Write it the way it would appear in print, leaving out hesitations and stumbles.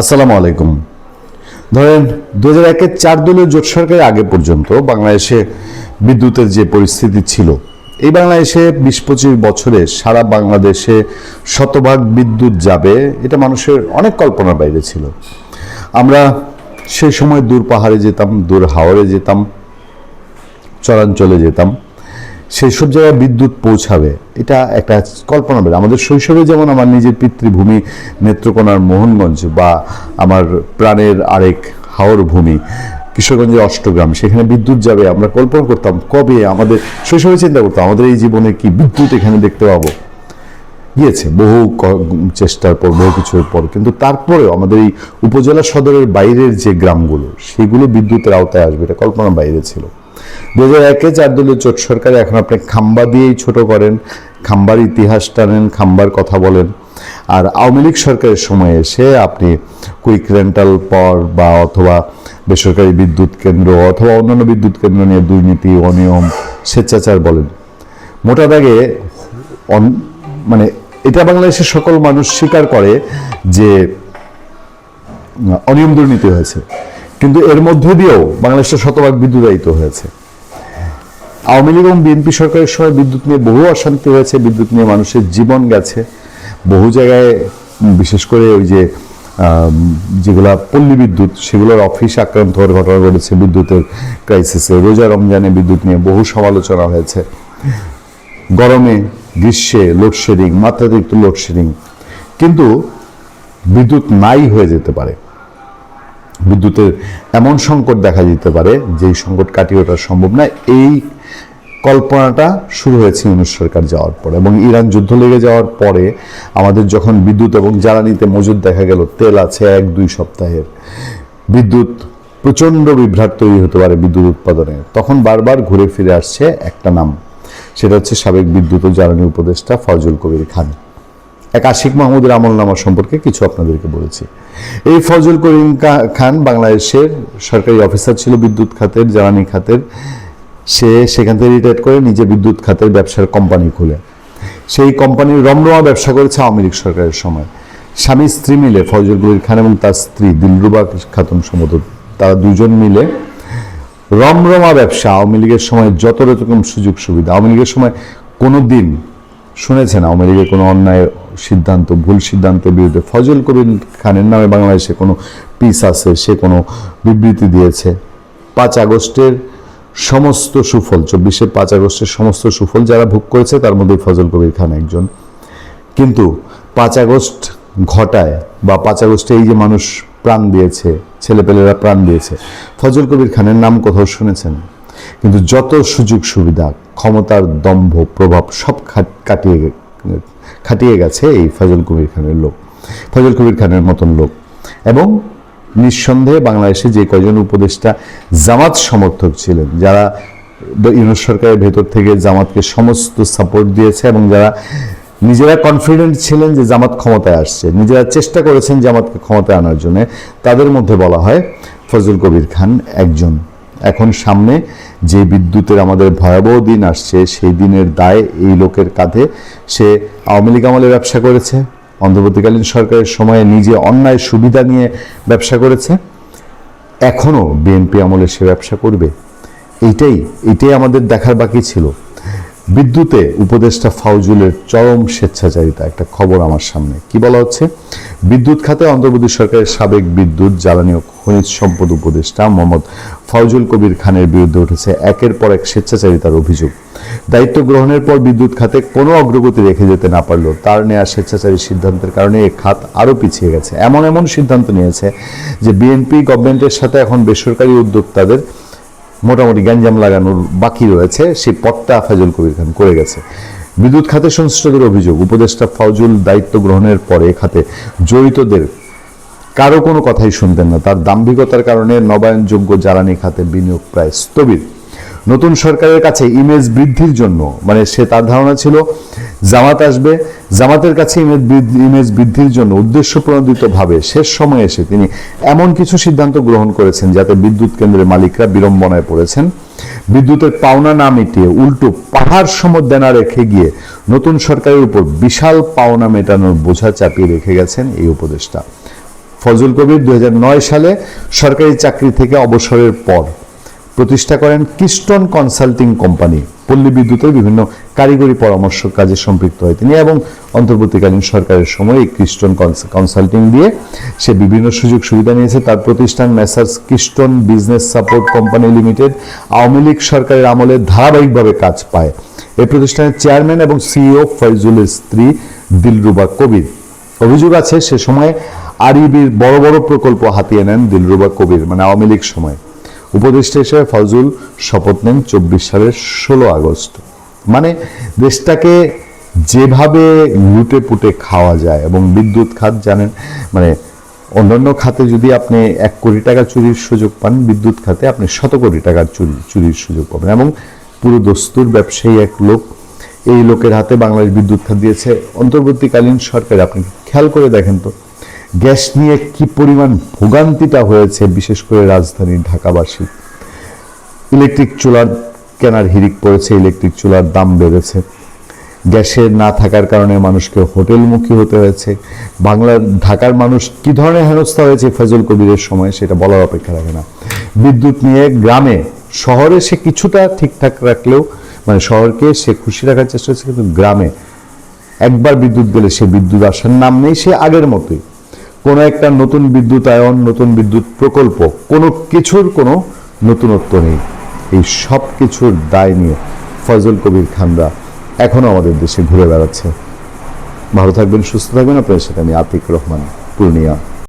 আসসালামু আলাইকুম। ধরেন 2001-এর 4 দলীয় জোট সরকারের আগে পর্যন্ত বাংলাদেশে বিদ্যুতের যে পরিস্থিতি ছিল, এই বাংলাদেশে 20-25 বছরে সারা বাংলাদেশে শতভাগ বিদ্যুৎ যাবে, এটা মানুষের অনেক কল্পনার বাইরে ছিল। আমরা সেই সময় দূর পাহাড়ে যেতাম, দূর হাওরে যেতাম, চরাঞ্চলে যেতাম, সেই সব জায়গায় বিদ্যুৎ পৌঁছাবে, এটা একটা কল্পনা বের। আমাদের শৈশবে যেমন আমার নিজের পিতৃভূমি নেত্রকোনার মোহনগঞ্জ, বা আমার প্রাণের আরেক হাওর ভূমি কিশোরগঞ্জের অষ্টগ্রাম, সেখানে বিদ্যুৎ যাবে আমরা কল্পনা করতাম। কবে আমাদের শৈশবে চিন্তা করতাম আমাদের এই জীবনে কি বিদ্যুৎ এখানে দেখতে পাবো। গিয়েছে বহু চেষ্টার পর, বহু কিছুর পর, কিন্তু তারপরেও আমাদের এই উপজেলা সদরের বাইরের যে গ্রামগুলো, সেগুলো বিদ্যুতের আওতায় আসবে, এটা কল্পনার বাইরে ছিল। 2001-এ 4 দলীয় জোট সরকারে এখন আপনি খাম্বা দিয়েই ছোট করেন, খাম্বার ইতিহাস টানেন, খাম্বার কথা বলেন। আর আওয়ামী লীগ সরকারের সময় এসে আপনি কুইক রেন্টাল পর বা অথবা বেসরকারি বিদ্যুৎ কেন্দ্র অথবা অন্যান্য বিদ্যুৎ কেন্দ্র নিয়ে দুর্নীতি, অনিয়ম, স্বেচ্ছাচার বলেন। মোটা দাগে মানে এটা বাংলাদেশের সকল মানুষ স্বীকার করে যে অনিয়ম দুর্নীতি হয়েছে, কিন্তু এর মধ্যে দিয়েও বাংলাদেশের শতভাগ বিদ্যুতায়িত হয়েছে। আওয়ামী লীগ এবং বিএনপি সরকারের সময় বিদ্যুৎ নিয়ে বহু অশান্তি হয়েছে, বিদ্যুৎ নিয়ে মানুষের জীবন গেছে বহু জায়গায়। বিশেষ করে ওই যে যেগুলা পল্লী বিদ্যুৎ, সেগুলোর অফিস আক্রান্ত হওয়ার ঘটনা ঘটেছে বিদ্যুতের ক্রাইসিসে। রোজা রমজানে বিদ্যুৎ নিয়ে বহু সমালোচনা হয়েছে। গরমে, গ্রীষ্মে লোডশেডিং, মাত্রাতিরিক্ত লোডশেডিং। কিন্তু বিদ্যুৎ নাই হয়ে যেতে পারে, বিদ্যুতের এমন সংকট দেখা যেতে পারে যেই সংকট কাটিয়ে ওঠা সম্ভব না। এই কল্পনাটা শুরু হয়েছে ইউনূস সরকার যাওয়ার পর, এবং ইরান যুদ্ধ লেগে যাওয়ার পরে আমাদের যখন বিদ্যুৎ এবং জ্বালানিতে মজুদ দেখা গেল, তেল আছে 1-2 সপ্তাহের, বিদ্যুৎ প্রচণ্ড বিভ্রাট তৈরি হতে পারে বিদ্যুৎ উৎপাদনে, তখন বারবার ঘুরে ফিরে আসছে একটা নাম, সেটা হচ্ছে সাবেক বিদ্যুৎ ও জ্বালানি উপদেষ্টা ফজল কবির খান। এক আশিক মাহমুদের আমলনামা সম্পর্কে কিছু আপনাদেরকে বলেছি। এই ফজল করিম খান বাংলাদেশের সরকারি অফিসার ছিল বিদ্যুৎ খাতের, জ্বালানি খাতের। সে সেখান থেকে রিটায়ার করে নিজে বিদ্যুৎ খাতের ব্যবসার কোম্পানি খুলে সেই কোম্পানির রমরমা ব্যবসা করেছে আওয়ামী লীগ সরকারের সময়। স্বামী স্ত্রী মিলে, ফজল কবির খান এবং তার স্ত্রী দিলরুবা খাতুন সম্ভবত, তারা দুজন মিলে রমরমা ব্যবসা। আওয়ামী লীগের সময় যত রকম সুযোগ সুবিধা, আওয়ামী লীগের সময় কোনো দিন শুনেছেন আওয়ামী লীগের কোনো অন্যায় সিদ্ধান্ত, ভুল সিদ্ধান্তের বিরুদ্ধে ফজল কবির খানের নামে বাংলাদেশে কোনো পিস আছে, সে কোনো বিবৃতি দিয়েছে? 5 আগস্টের সমস্ত সুফল, 24শে 5 আগস্টের সমস্ত সুফল যারা ভোগ করেছে তার মধ্যে ফজল কবির খান একজন। কিন্তু 5 আগস্ট ঘটায় বা 5 আগস্টে এই যে মানুষ প্রাণ দিয়েছে, ছেলেপেলেরা প্রাণ দিয়েছে, ফজল কবির খানের নাম কোথাও শুনেছেন? কিন্তু যত সুযোগ সুবিধা, ক্ষমতার দম্ভ, প্রভাব সব খাটিয়ে গেছে এই ফজল কবির খানের লোক, ফজল কবির খানের মতন লোক। এবং নিঃসন্দেহে বাংলাদেশে যে কয়জন উপদেষ্টা জামাত সমর্থক ছিলেন, যারা ইউনূস সরকারের ভেতর থেকে জামাতকে সমস্ত সাপোর্ট দিয়েছে এবং যারা নিজেরা কনফিডেন্ট ছিলেন যে জামাত ক্ষমতায় আসছে, নিজেরা চেষ্টা করেছেন জামাতকে ক্ষমতায় আনার জন্য, তাদের মধ্যে বলা হয় ফজল কবির খান একজন। এখন সামনে যে বিদ্যুতের আমাদের ভয়াবহ দিন আসছে, সেই দিনের দায় এই লোকের কাঁধে। সে আওয়ামী লীগ আমলে ব্যবসা করেছে, অন্তর্বর্তীকালীন সরকারের সময়ে নিজে অন্যায় সুবিধা নিয়ে ব্যবসা করেছে, এখনও বিএনপি আমলে সে ব্যবসা করবে। এইটাই আমাদের দেখার বাকি ছিল। বিদ্যুতে উপদেষ্টা ফাউজুলের চরম স্বেচ্ছাচারিতা, একটা খবর আমার সামনে। কি বলা হচ্ছে? বিদ্যুৎ খাতে অন্তর্বর্তী সরকারের সাবেক বিদ্যুৎ, জ্বালানি ও খনিজ সম্পদ উপদেষ্টা মোহাম্মদ ফজল কবির খানের বিরুদ্ধে উঠেছে একের পর এক স্বেচ্ছাচারিতার অভিযোগ। দায়িত্ব গ্রহণের পর বিদ্যুৎ খাতে কোনো অগ্রগতি রেখে যেতে না পারলেও তার নেওয়া স্বেচ্ছাচারী সিদ্ধান্তের কারণে এই খাত আরও পিছিয়ে গেছে। এমন সিদ্ধান্ত নিয়েছে যে বিএনপি গভর্নমেন্টের সাথে এখন বেসরকারি উদ্যোক্তাদের মোটামুটি গ্যাঞ্জাম লাগানোর বাকি রয়েছে, সেই পথটা ফজল কবির খান করে গেছে। বিদ্যুৎ খাতে সংশ্লিষ্টদের অভিযোগ, উপদেষ্টা ফাউজুল দায়িত্ব গ্রহণের পরে খাতে জড়িতদের কারো কোনো কথাই শুনতেন না। তার দাম্ভিকতার কারণে নবায়নযোগ্য জ্বালানি খাতে বিনিয়োগ প্রায় স্থবির। নতুন সরকারের কাছে ইমেজ বৃদ্ধির জন্য, মানে তার ধারণা ছিল জামাত আসবে, জামাতের কাছে ইমেজ বৃদ্ধির জন্য উদ্দেশ্যপ্রণোদিতভাবে শেষ সময়ে এসে তিনি এমন কিছু সিদ্ধান্ত গ্রহণ করেছেন যাতে বিদ্যুৎ কেন্দ্রের মালিকরা বিড়ম্বনায় পড়েছেন। বিদ্যুতের পাওনা না মিটিয়ে উল্টো পাহাড় সম দেনা রেখে গিয়ে নতুন সরকারের উপর বিশাল পাওনা মেটানোর বোঝা চাপিয়ে রেখে গেছেন এই উপদেষ্টা। ফজল কবির 2009 সালে সরকারি চাকরি থেকে অবসরের পর প্রতিষ্ঠা করেন কিস্টন কনসাল্টিং কোম্পানি। পল্লী বিদ্যুতের বিভিন্ন কারিগরি পরামর্শ কাজে সম্পৃক্ত হয় তিনি এবং অন্তর্বর্তীকালীন সরকারের সময় এই কিস্টন কনসাল্টিং দিয়ে সে বিভিন্ন সুযোগ সুবিধা নিয়েছে। তার প্রতিষ্ঠান messrs Keystone business support company limited Awami League সরকারের আমলে ধারাবাহিকভাবে কাজ পায়। এই প্রতিষ্ঠানের চেয়ারম্যান এবং সিইও ফয়জুলের স্ত্রী দিলরুবা কবির। অভিযোগ আছে সে সময় আরইবির বড় বড় প্রকল্প হাতিয়ে নেন দিলরুবা কবির, মানে আওয়ামী লীগ সময়। উপদেষ্টা হিসেবে ফজল শপথ নেন 24 সালের 16 আগস্ট। মানে দেশটাকে যেভাবে লুটে পুটে খাওয়া যায়, এবং বিদ্যুৎ খাত জানেন, মানে অন্যান্য খাতে যদি আপনি 1 কোটি টাকা চুরির সুযোগ পান, বিদ্যুৎ খাতে আপনি 100 কোটি টাকার চুরির সুযোগ পাবেন। এবং পুরো দস্তুর ব্যবসায়ী এক লোক, এই লোকের হাতে বাংলাদেশ বিদ্যুৎ খাত দিয়েছে অন্তর্বর্তীকালীন সরকার। আপনি খেয়াল করে দেখেন তো গ্যাস নিয়ে কি পরিমাণ ভোগান্তিটা হয়েছে, বিশেষ করে রাজধানী ঢাকাবাসী। ইলেকট্রিক চুলার কেনার হিড়িক পড়েছে, ইলেকট্রিক চুলার দাম বেড়েছে, গ্যাসের না থাকার কারণে মানুষকে হোটেলমুখী হতে হয়েছে। ঢাকার মানুষ কি ধরনের হেনস্থা হয়েছে ফজল কবিরের সময় সেটা বলার অপেক্ষা রাখে না। বিদ্যুৎ নিয়ে গ্রামে, শহরে সে কিছুটা ঠিকঠাক রাখলেও, মানে শহরকে সে খুশি রাখার চেষ্টা হচ্ছে, কিন্তু গ্রামে একবার বিদ্যুৎ গেলে সে বিদ্যুৎ আসার নাম নেই। সে আগের মতোই কোনো একটা নতুন বিদ্যুতায়ন, নতুন বিদ্যুৎ প্রকল্প, কোনো কিছুর কোনো নতুনত্ব নেই। এই সব কিছুর দায় নিয়ে ফজল কবির খানরা এখনো আমাদের দেশে ঘুরে বেড়াচ্ছে। ভালো থাকবেন, সুস্থ থাকবেন। আপনাদের সাথে আমি আতিক রহমান, পূর্ণিয়া।